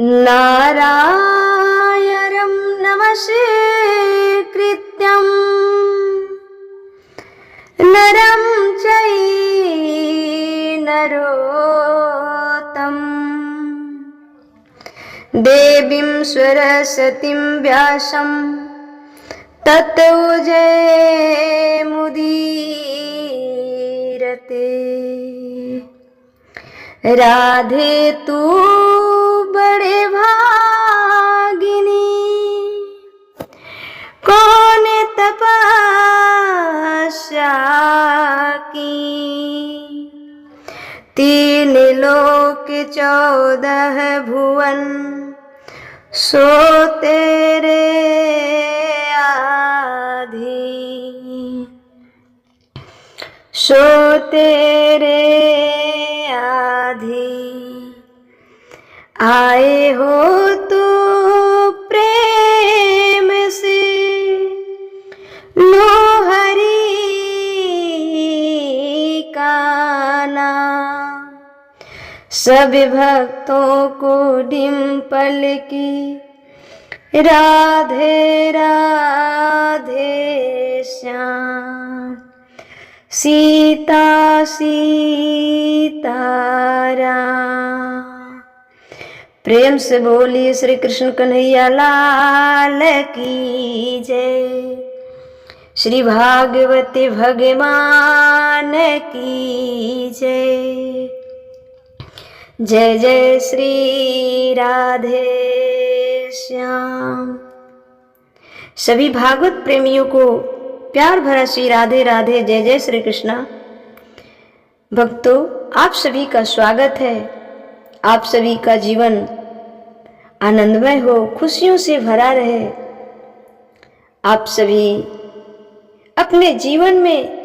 नारायणं नमस्कृत्यं नरं चैव नरोत्तमं देवीं सरस्वतीं व्यासं ततो जयमुदीरते। राधे तू बड़े भागिनी, कौन तपस्या की, 3 लोक 14 भुवन सो तेरे आधीन, सो तेरे आधीन। आए हो तो प्रेम से लो हरि का नाम, सब भक्तों को डिंपल की राधे राधे श्याम। सीता सीताराम। प्रेम से बोलिए श्री कृष्ण कन्हैया लाल की जय। श्री भागवती भगवान की जय। जय जय श्री राधे श्याम। सभी भागवत प्रेमियों को प्यार भरा श्री राधे राधे। जय जय श्री कृष्णा। भक्तों, आप सभी का स्वागत है। आप सभी का जीवन आनंदमय हो, खुशियों से भरा रहे। आप सभी अपने जीवन में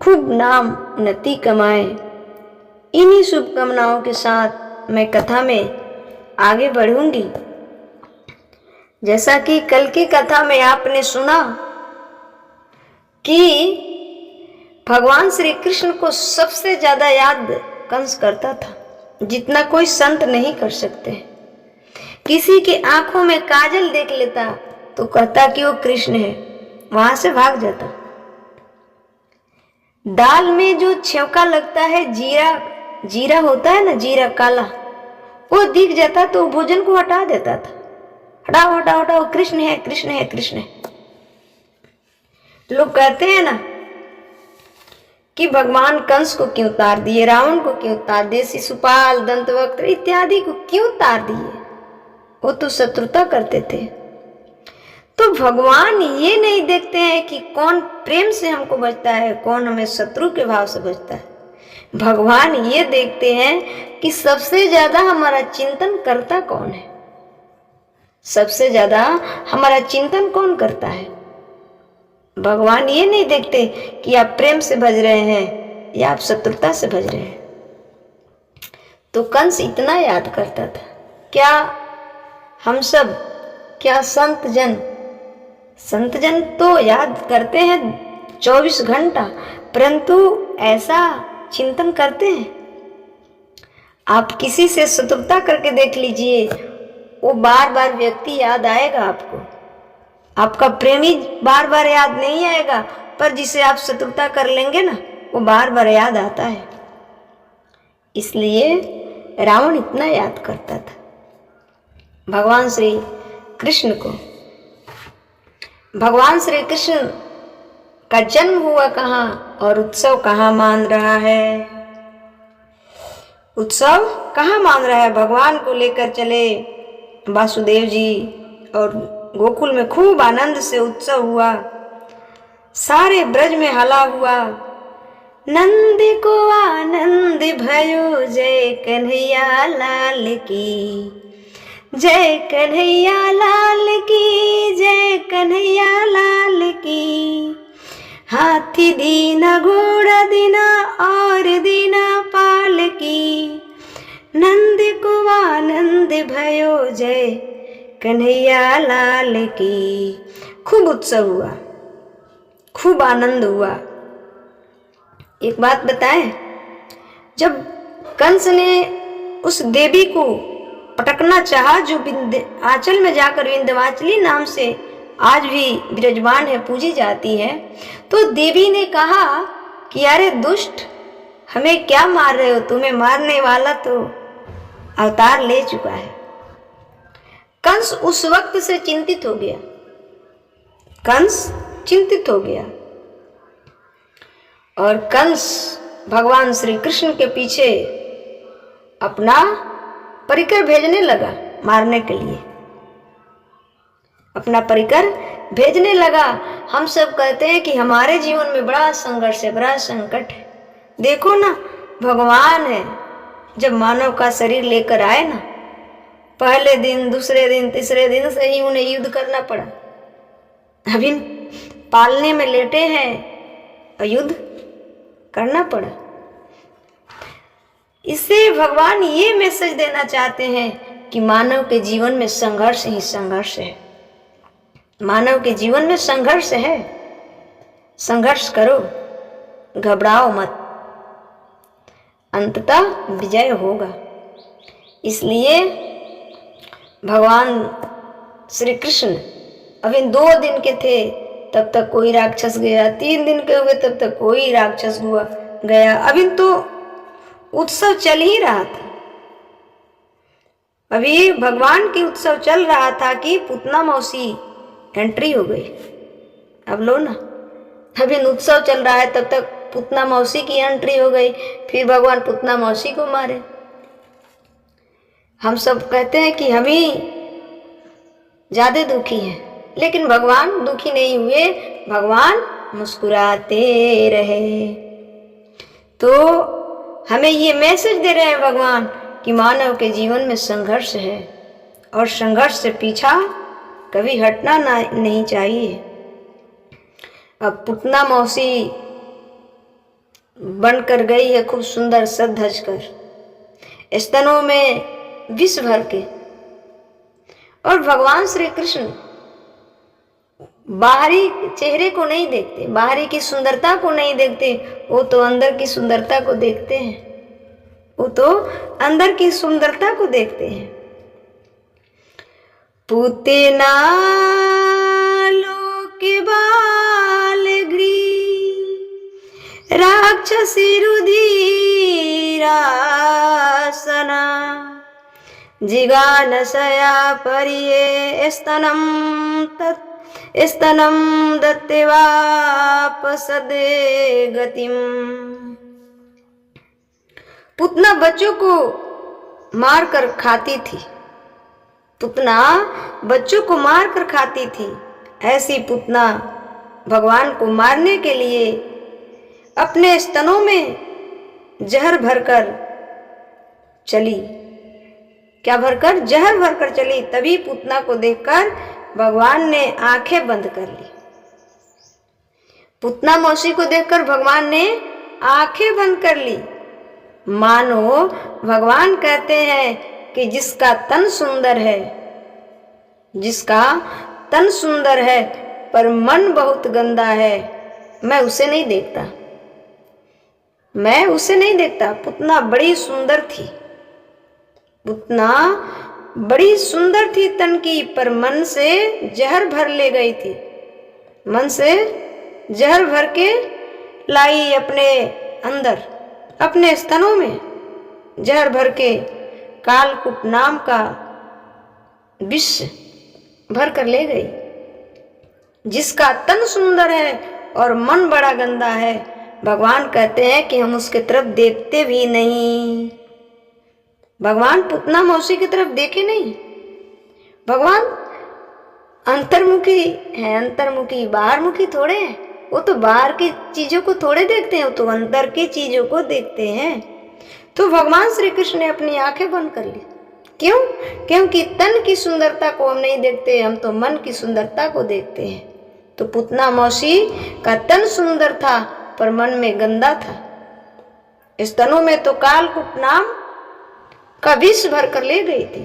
खूब नाम उन्नति कमाएं। इन्हीं शुभकामनाओं के साथ मैं कथा में आगे बढ़ूंगी। जैसा कि कल की कथा में आपने सुना कि भगवान श्री कृष्ण को सबसे ज्यादा याद कंस करता था, जितना कोई संत नहीं कर सकते। किसी की आंखों में काजल देख लेता तो कहता कि वो कृष्ण है, वहां से भाग जाता। दाल में जो छेवका लगता है, जीरा होता है ना, जीरा काला, वो दिख जाता तो भोजन को हटा देता था। हटाओ हटाओ हटाओ, कृष्ण है कृष्ण है कृष्ण है। लोग कहते हैं ना कि भगवान कंस को क्यों उतार दिए, रावण को क्यों उतार दिए, शिशुपाल, दंतवक्त्र इत्यादि को क्यों उतार दिए? वो तो शत्रुता करते थे। तो भगवान ये नहीं देखते हैं कि कौन प्रेम से हमको बचता है, कौन हमें शत्रु के भाव से बचता है। भगवान ये देखते हैं कि सबसे ज्यादा हमारा चिंतन करता कौन है, सबसे ज्यादा हमारा चिंतन कौन करता है। भगवान ये नहीं देखते कि आप प्रेम से भज रहे हैं या आप शत्रुता से भज रहे हैं। तो कंस इतना याद करता था। क्या हम सब, क्या संत जन तो याद करते हैं 24 घंटा, परंतु ऐसा चिंतन करते हैं? आप किसी से शत्रुता करके देख लीजिए, वो बार बार व्यक्ति याद आएगा आपको। आपका प्रेमी बार बार याद नहीं आएगा, पर जिसे आप शत्रुता कर लेंगे ना, वो बार बार याद आता है। इसलिए रावण इतना याद करता था भगवान श्री कृष्ण को। भगवान श्री कृष्ण का जन्म हुआ कहाँ और उत्सव कहाँ मान रहा है? उत्सव कहाँ मान रहा है? भगवान को लेकर चले वासुदेव जी और गोकुल में खूब आनंद से उत्सव हुआ। सारे ब्रज में हला हुआ। नंद को आनंद भयो, जय कन्हैया लाल की, जय कन्हैया लाल की, जय कन्हैया लाल की। हाथी दीना, घोड़ा दीना और दीना पाल की, नंद को आनंद भयो, जय कन्हैया लाल की। खूब उत्सव हुआ, खूब आनंद हुआ। एक बात बताएं, जब कंस ने उस देवी को पटकना चाहा, जो आंचल में जाकर विंध्यवाचली नाम से आज भी विराजमान है, पूजी जाती है। तो देवी ने कहा कि अरे दुष्ट, हमें क्या मार रहे हो, तुम्हें मारने वाला तो अवतार ले चुका है। कंस उस वक्त से चिंतित हो गया, कंस चिंतित हो गया और कंस भगवान श्री कृष्ण के पीछे अपना परिकर भेजने लगा मारने के लिए, अपना परिकर भेजने लगा। हम सब कहते हैं कि हमारे जीवन में बड़ा संघर्ष है, बड़ा संकट है। देखो ना, भगवान है, जब मानव का शरीर लेकर आए ना, पहले दिन, दूसरे दिन, तीसरे दिन से ही उन्हें युद्ध करना पड़ा। अभी पालने में लेटे हैं और युद्ध करना पड़ा। इससे भगवान ये मैसेज देना चाहते हैं कि मानव के जीवन में संघर्ष ही संघर्ष है, मानव के जीवन में संघर्ष है। संघर्ष करो, घबराओ मत, अंततः विजय होगा। इसलिए भगवान श्री कृष्ण अभी 2 दिन के थे तब तक कोई राक्षस गया, 3 दिन के हुए तब तक कोई राक्षस हुआ गया। अभी तो उत्सव चल ही रहा था, अभी भगवान की उत्सव चल रहा था कि पूतना मौसी एंट्री हो गई। अब लो ना, अभी उत्सव चल रहा है तब तक पूतना मौसी की एंट्री हो गई, फिर भगवान पूतना मौसी को मारे। हम सब कहते हैं कि हम ही ज्यादा दुखी हैं, लेकिन भगवान दुखी नहीं हुए, भगवान मुस्कुराते रहे। तो हमें ये मैसेज दे रहे हैं भगवान कि मानव के जीवन में संघर्ष है और संघर्ष से पीछा कभी हटना नहीं चाहिए। अब पूतना मौसी बनकर गई है खूब सुंदर सज धज कर, स्तनों में विष भर के, और भगवान श्री कृष्ण बाहरी चेहरे को नहीं देखते, बाहरी की सुंदरता को नहीं देखते, वो तो अंदर की सुंदरता को देखते हैं, वो तो अंदर की सुंदरता को देखते हैं। पूतना लोके बाल ग्री राक्षसी रुधिरासना जिगानसया परिये स्तनं दत्तेवापसदे गतिम। पूतना बच्चों को मार कर खाती थी, पूतना बच्चों को मार कर खाती थी। ऐसी पूतना भगवान को मारने के लिए अपने स्तनों में जहर भरकर चली। क्या भरकर? जहर भरकर चली। तभी पूतना को देखकर भगवान ने आंखें बंद कर ली। पूतना मौसी को देखकर भगवान ने आंखें बंद कर ली। मानो भगवान कहते हैं कि जिसका तन सुंदर है, जिसका तन सुंदर है पर मन बहुत गंदा है, मैं उसे नहीं देखता, मैं उसे नहीं देखता। पूतना बड़ी सुंदर थी, पूतना बड़ी सुंदर थी तन की, पर मन से जहर भर ले गई थी, मन से जहर भर के लाई अपने अंदर, अपने स्तनों में जहर भर के कालकूट नाम का विष भर कर ले गई। जिसका तन सुंदर है और मन बड़ा गंदा है, भगवान कहते हैं कि हम उसके तरफ देखते भी नहीं। भगवान पूतना मौसी की तरफ देखे नहीं। भगवान अंतर्मुखी है, अंतर्मुखी, बाहरमुखी थोड़े हैं। वो तो बाहर की चीजों को थोड़े देखते हैं, वो तो अंदर की चीजों को देखते हैं। तो भगवान श्री कृष्ण ने अपनी आंखें बंद कर ली। क्यों? क्योंकि तन की सुंदरता को हम नहीं देखते, हम तो मन की सुंदरता को देखते हैं। तो पूतना मौसी का तन सुंदर था पर मन में गंदा था। स्तनों में तो कालकूट नाम का विष भर कर ले गई थी।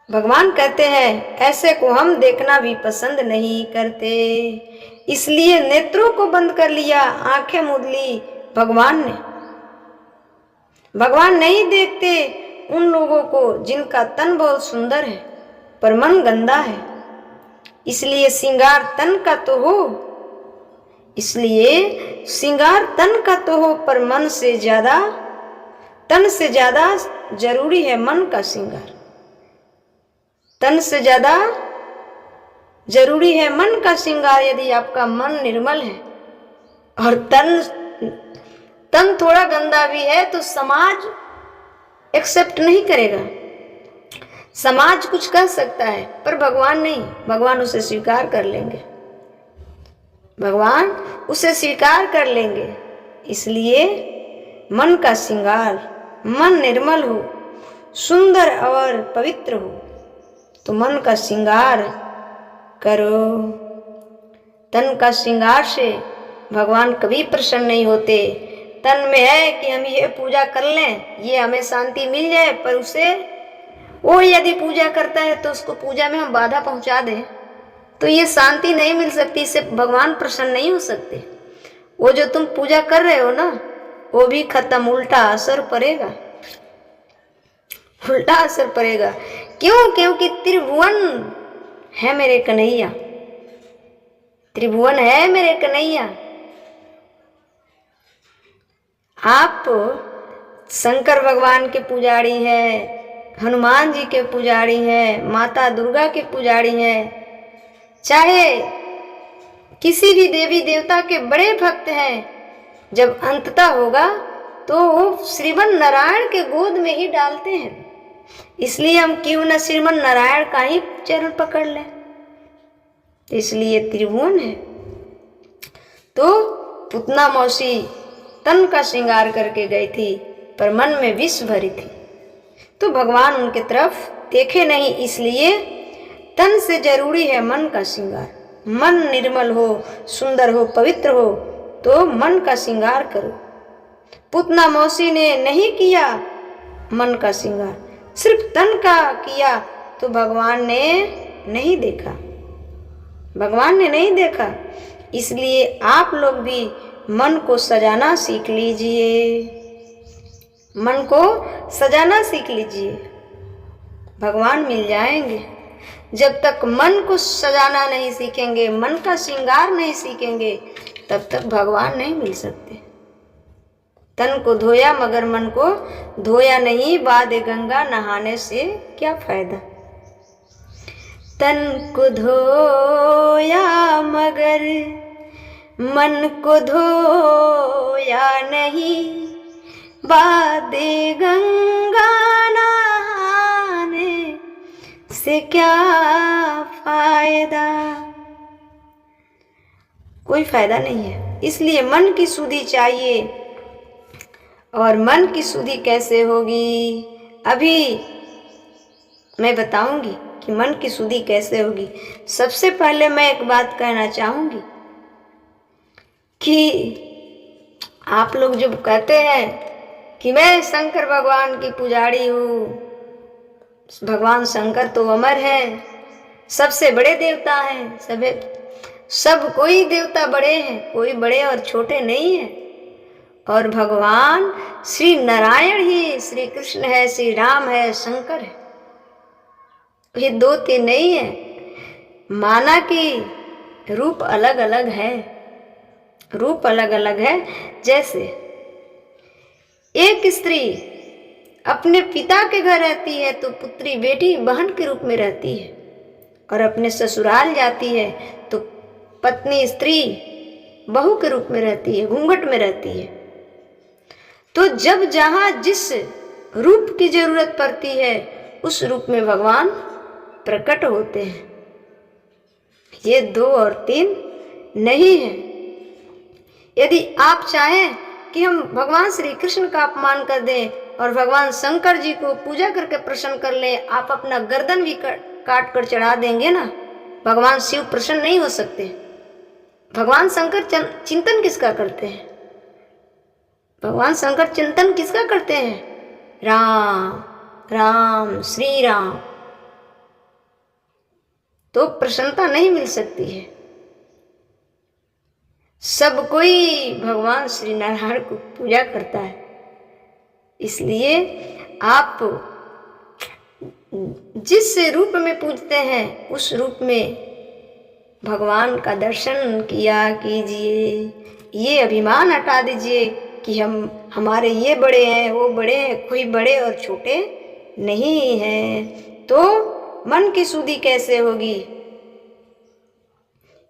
भगवान कहते हैं ऐसे को हम देखना भी पसंद नहीं करते, इसलिए नेत्रों को बंद कर लिया, आंखें मूंद ली भगवान ने। भगवान नहीं देखते उन लोगों को जिनका तन बहुत सुंदर है पर मन गंदा है। इसलिए श्रृंगार तन का तो हो, इसलिए श्रृंगार तन का तो हो, पर तन से ज्यादा जरूरी है मन का श्रृंगार। तन से ज्यादा जरूरी है मन का श्रृंगार। यदि आपका मन निर्मल है और तन थोड़ा गंदा भी है तो समाज एक्सेप्ट नहीं करेगा। समाज कुछ कर सकता है पर भगवान नहीं, भगवान उसे स्वीकार कर लेंगे, भगवान उसे स्वीकार कर लेंगे। इसलिए मन का श्रृंगार, मन निर्मल हो, सुंदर और पवित्र हो तो मन का श्रृंगार करो। तन का श्रृंगार से भगवान कभी प्रसन्न नहीं होते। तन में है कि हम ये पूजा कर लें, ये हमें शांति मिल जाए, पर उसे वो यदि पूजा करता है तो उसको पूजा में हम बाधा पहुंचा दें तो ये शांति नहीं मिल सकती, इससे भगवान प्रसन्न नहीं हो सकते। वो जो तुम पूजा कर रहे हो ना वो भी खत्म, उल्टा असर पड़ेगा, उल्टा असर पड़ेगा। क्यों? क्योंकि त्रिभुवन है मेरे कन्हैया, त्रिभुवन है मेरे कन्हैया। आप शंकर भगवान के पुजारी हैं, हनुमान जी के पुजारी हैं, माता दुर्गा के पुजारी हैं, चाहे किसी भी देवी देवता के बड़े भक्त हैं। जब अंततः होगा तो वो श्रीमन नारायण के गोद में ही डालते हैं। इसलिए हम क्यों न श्रीमन नारायण का ही चरण पकड़ लें। इसलिए त्रिभुवन है। तो पुतना मौसी तन का श्रृंगार करके गई थी पर मन में विष भरी थी, तो भगवान उनके तरफ देखे नहीं। इसलिए तन से जरूरी है मन का श्रृंगार। मन निर्मल हो, सुंदर हो, पवित्र हो तो मन का श्रृंगार करो। पुतना मौसी ने नहीं किया मन का श्रृंगार, सिर्फ तन का किया तो भगवान ने नहीं देखा, भगवान ने नहीं देखा। इसलिए आप लोग भी मन को सजाना सीख लीजिए, मन को सजाना सीख लीजिए, भगवान मिल जाएंगे। जब तक मन को सजाना नहीं सीखेंगे, मन का श्रृंगार नहीं सीखेंगे, तब तक भगवान नहीं मिल सकते। तन को धोया मगर मन को धोया नहीं, बाद गंगा नहाने से क्या फायदा। तन को धोया मगर मन को धोया नहीं, बाद गंगा नहाने से क्या फायदा। कोई फायदा नहीं है। इसलिए मन की शुद्धि चाहिए। और मन की शुद्धि कैसे होगी अभी मैं बताऊंगी कि मन की शुद्धि कैसे होगी। सबसे पहले मैं एक बात कहना चाहूंगी कि आप लोग जो कहते हैं कि मैं शंकर भगवान की पुजारी हूँ, भगवान शंकर तो अमर है, सबसे बड़े देवता हैं, सब कोई देवता बड़े हैं, कोई बड़े और छोटे नहीं है। और भगवान श्री नारायण ही श्री कृष्ण है, श्री राम है, शंकर है, ये दो तीन नहीं है। माना कि रूप अलग अलग है, रूप अलग अलग है। जैसे एक स्त्री अपने पिता के घर रहती है तो पुत्री बेटी बहन के रूप में रहती है, और अपने ससुराल जाती है तो पत्नी स्त्री बहू के रूप में रहती है, घूंघट में रहती है। तो जब जहाँ जिस रूप की जरूरत पड़ती है उस रूप में भगवान प्रकट होते हैं। ये दो और तीन नहीं है। यदि आप चाहें कि हम भगवान श्री कृष्ण का अपमान कर दें और भगवान शंकर जी को पूजा करके प्रसन्न कर लें, आप अपना गर्दन भी काट कर चढ़ा देंगे ना, भगवान शिव प्रसन्न नहीं हो सकते। भगवान शंकर चिंतन किसका करते हैं? भगवान शंकर चिंतन किसका करते हैं? राम राम श्री राम। तो प्रसन्नता नहीं मिल सकती है। सब कोई भगवान श्री नारायण को पूजा करता है। इसलिए आप जिस रूप में पूजते हैं उस रूप में भगवान का दर्शन किया कीजिए। ये अभिमान हटा दीजिए कि हमारे ये बड़े हैं, वो बड़े हैं। कोई बड़े और छोटे नहीं हैं। तो मन की शुद्धि कैसे होगी?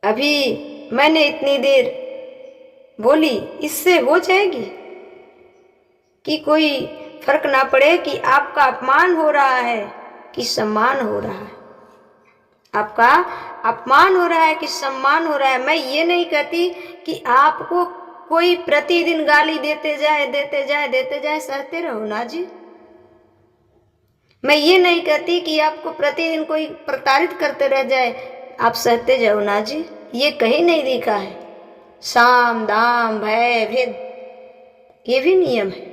अभी मैंने इतनी देर बोली, इससे हो जाएगी कि कोई फर्क ना पड़े कि आपका अपमान हो रहा है कि सम्मान हो रहा है। आपका अपमान हो रहा है कि सम्मान हो रहा है। मैं ये नहीं कहती कि आपको कोई प्रतिदिन गाली देते जाए, सहते रहो ना जी। मैं ये नहीं कहती कि आपको प्रतिदिन कोई प्रताड़ित करते रह जाए, आप सहते जाओ ना जी। ये कहीं नहीं लिखा है। साम दाम भय भेद ये भी नियम है,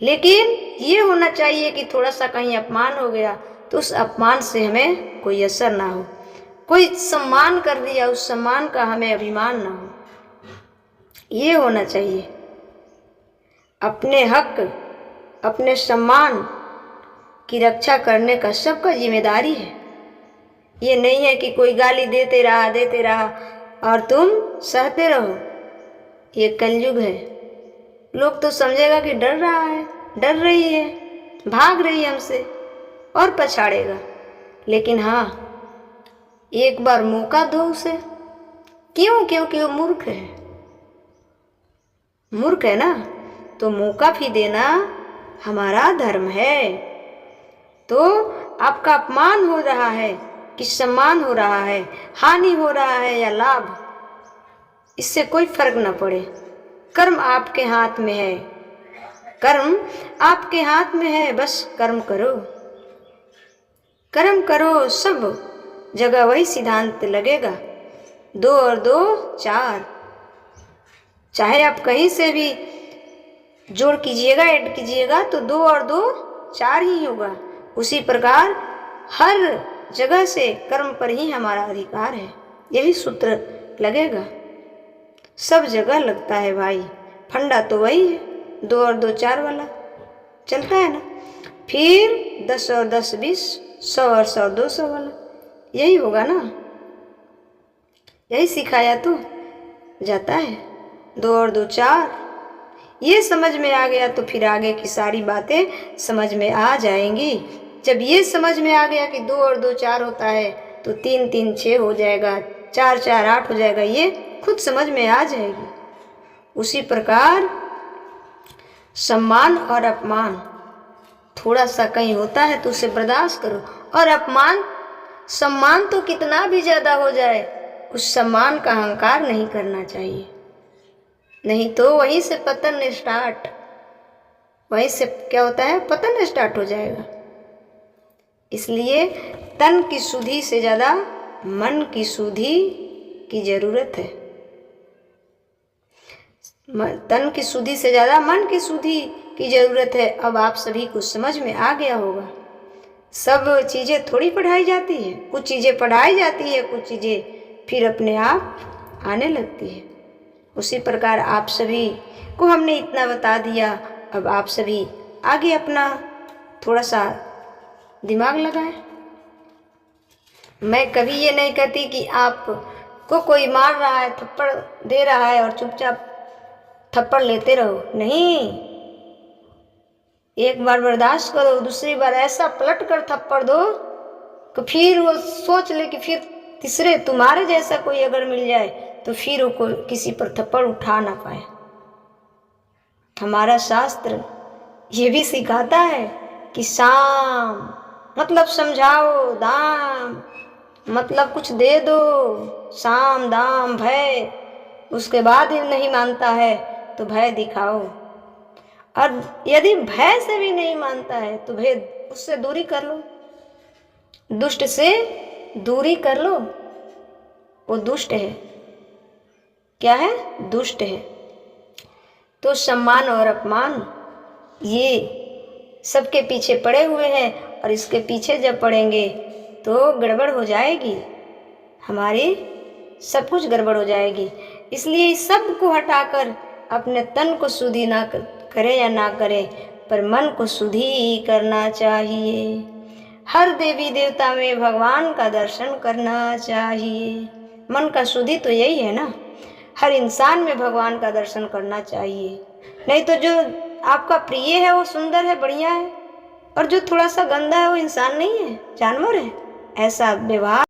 लेकिन ये होना चाहिए कि थोड़ा सा कहीं अपमान हो गया तो उस अपमान से हमें कोई असर ना हो। कोई सम्मान कर दिया, उस सम्मान का हमें अभिमान ना हो। ये होना चाहिए। अपने हक, अपने सम्मान की रक्षा करने का सबका जिम्मेदारी है। ये नहीं है कि कोई गाली देते रहा और तुम सहते रहो। ये कलयुग है। लोग तो समझेगा कि डर रहा है, डर रही है, भाग रही है हमसे और पछाड़ेगा। लेकिन हाँ, एक बार मौका दो उसे। क्यों? क्योंकि वो मूर्ख है। मूर्ख है ना, तो मौका भी देना हमारा धर्म है। तो आपका अपमान हो रहा है कि सम्मान हो रहा है, हानि हो रहा है या लाभ, इससे कोई फर्क ना पड़े। कर्म आपके हाथ में है। कर्म आपके हाथ में है। बस कर्म करो, कर्म करो। सब जगह वही सिद्धांत लगेगा, 2 और 2 4। चाहे आप कहीं से भी जोड़ कीजिएगा, ऐड कीजिएगा, तो 2 और 2 4 ही होगा। उसी प्रकार हर जगह से कर्म पर ही हमारा अधिकार है, यही सूत्र लगेगा। सब जगह लगता है भाई। फंडा तो वही है, 2 और 2 4 वाला चलता है ना। फिर 10 और 10 20, 100 और 100 200 वाला यही होगा ना। यही सिखाया तो जाता है। 2 और 2 4, ये समझ में आ गया तो फिर आगे की सारी बातें समझ में आ जाएंगी। जब ये समझ में आ गया कि 2 और 2 4 होता है तो 3 3 6 हो जाएगा, 4 4 8 हो जाएगा, ये खुद समझ में आ जाएगी। उसी प्रकार सम्मान और अपमान थोड़ा सा कहीं होता है तो उसे बर्दाश्त करो। और अपमान, सम्मान तो कितना भी ज्यादा हो जाए, उस सम्मान का अहंकार नहीं करना चाहिए। नहीं तो वहीं से पतन स्टार्ट, वहीं से क्या होता है, पतन स्टार्ट हो जाएगा। इसलिए तन की शुद्धि से ज्यादा मन की शुद्धि की जरूरत है। तन की शुद्धि से ज्यादा मन की शुद्धि की जरूरत है। अब आप सभी को समझ में आ गया होगा। सब चीजें थोड़ी पढ़ाई जाती है, कुछ चीजें पढ़ाई जाती है, कुछ चीजें फिर अपने आप आने लगती है। उसी प्रकार आप सभी को हमने इतना बता दिया। अब आप सभी आगे अपना थोड़ा सा दिमाग लगाएं। मैं कभी ये नहीं कहती कि आप को कोई मार रहा है, थप्पड़ दे रहा है और चुपचाप थप्पड़ लेते रहो। नहीं, एक बार बर्दाश्त करो, दूसरी बार ऐसा पलट कर थप्पड़ दो तो फिर वो सोच ले कि फिर तीसरे तुम्हारे जैसा कोई अगर मिल जाए तो फिर वो किसी पर थप्पड़ उठा ना पाए। हमारा शास्त्र ये भी सिखाता है कि साम मतलब समझाओ, दाम मतलब कुछ दे दो, साम दाम भय। उसके बाद ही नहीं मानता है तो भय दिखाओ, और यदि भय से भी नहीं मानता है तो भेद, उससे दूरी कर लो, दुष्ट से दूरी कर लो। वो दुष्ट है, क्या है, दुष्ट है। तो सम्मान और अपमान ये सबके पीछे पड़े हुए हैं, और इसके पीछे जब पड़ेंगे तो गड़बड़ हो जाएगी, हमारी सब कुछ गड़बड़ हो जाएगी। इसलिए इस सब को हटाकर अपने तन को शुद्धि ना करे या ना करे, पर मन को शुद्धि करना चाहिए। हर देवी देवता में भगवान का दर्शन करना चाहिए। मन का शुद्धि तो यही है ना, हर इंसान में भगवान का दर्शन करना चाहिए। नहीं तो जो आपका प्रिय है वो सुंदर है, बढ़िया है, और जो थोड़ा सा गंदा है वो इंसान नहीं है, जानवर है। ऐसा व्यवहार